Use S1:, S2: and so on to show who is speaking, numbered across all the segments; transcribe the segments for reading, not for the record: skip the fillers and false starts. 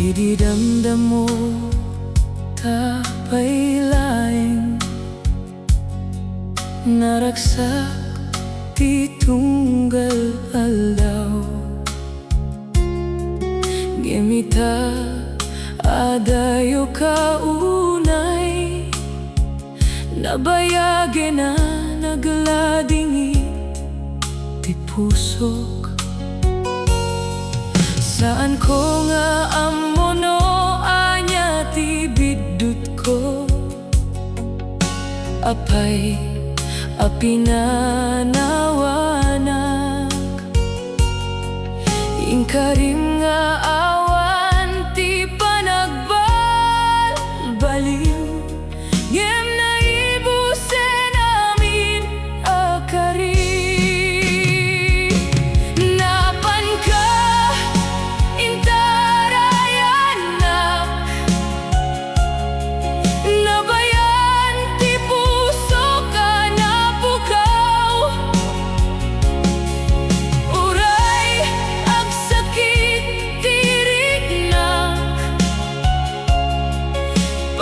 S1: Idi dam-damo tapay laeng, naragsak ti tunggal aldaw. Ngem adayo ka unay, Nabayagen na nagladingit ti pusok. Saan ko nga amono anya ti biddutko, Apay a pinanawanak. Inkarim nga awan ti panagbalbaliw, Ngem naibusen amin kari.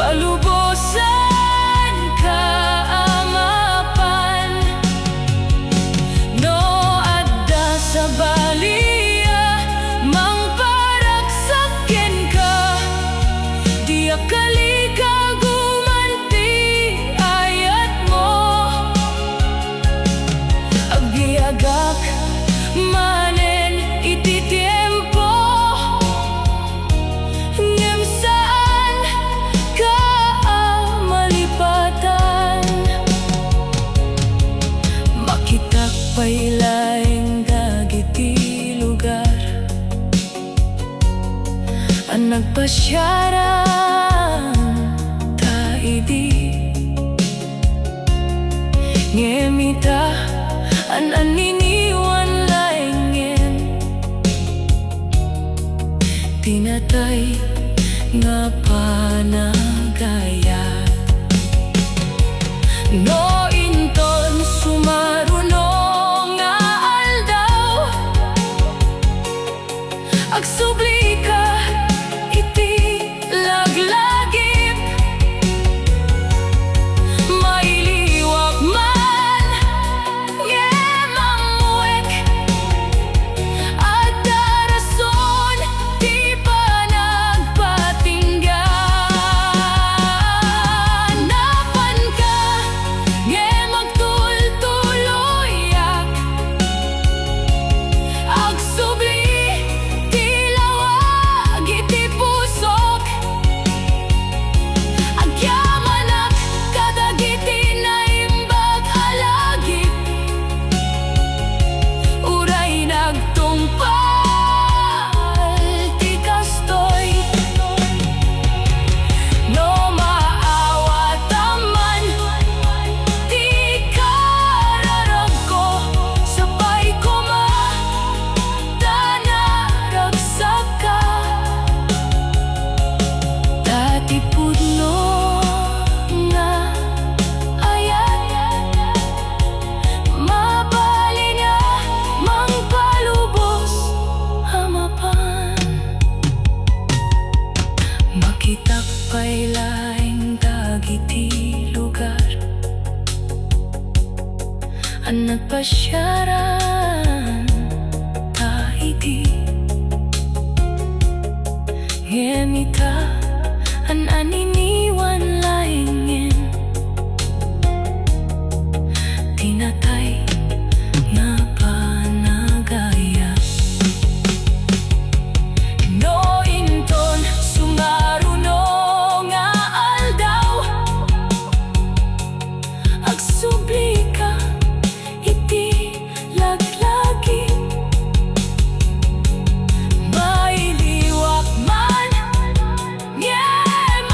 S1: Palubosan ka amapan, no adda sa baliya, mang paragsaken ka, di akali ka gumanti ayat mo. Agbiagak manen iti tiempo, Ngem saan ka malipatan. Makitak pay laeng dagiti lugar, ang nagpasyaran taidi. Ngem an aniniwan laengen, tinatay nga panagayat. No inton sumaruno nga aldaw, agsubli ka iti laglagip. Mailiwak man ngem amuek, adda rason ti panagpatinggan. Napan ka ngem agtultuloyak, agsubli ti lawag iti pusok. Agyamanak kadagiti naimbag alagip, uray nagtungpal ti kastoy. No maawat aman ti kararag ko, sabay ko naragsak ka. Dati pudno nga ayat, mabali niya mang palubos amapan. Makitak pay laeng dagiti lugar, ang nagpasyaran taidi. Ngem an aniniwan laengen, tinatay nga panagayat. No inton sumaruno nga aldaw, agsubli ka iti laglagi. Mailiwak man ngem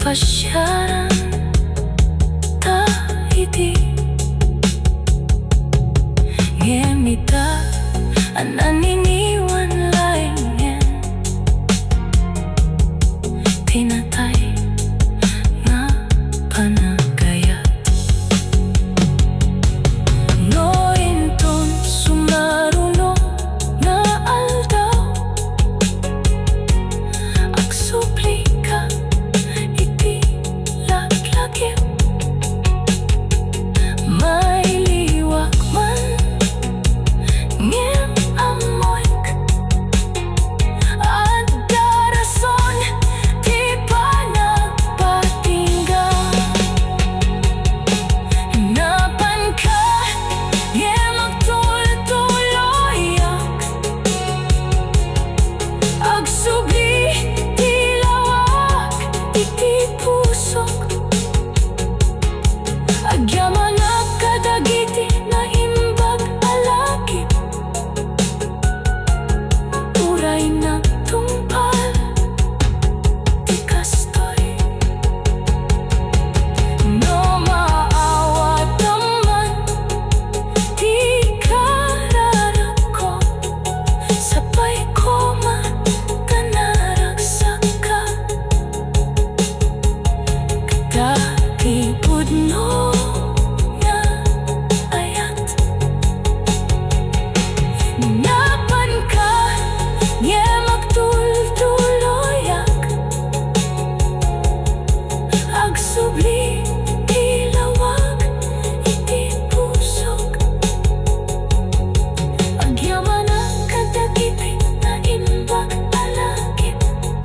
S1: pasyaran ta iti Ngem ita ananing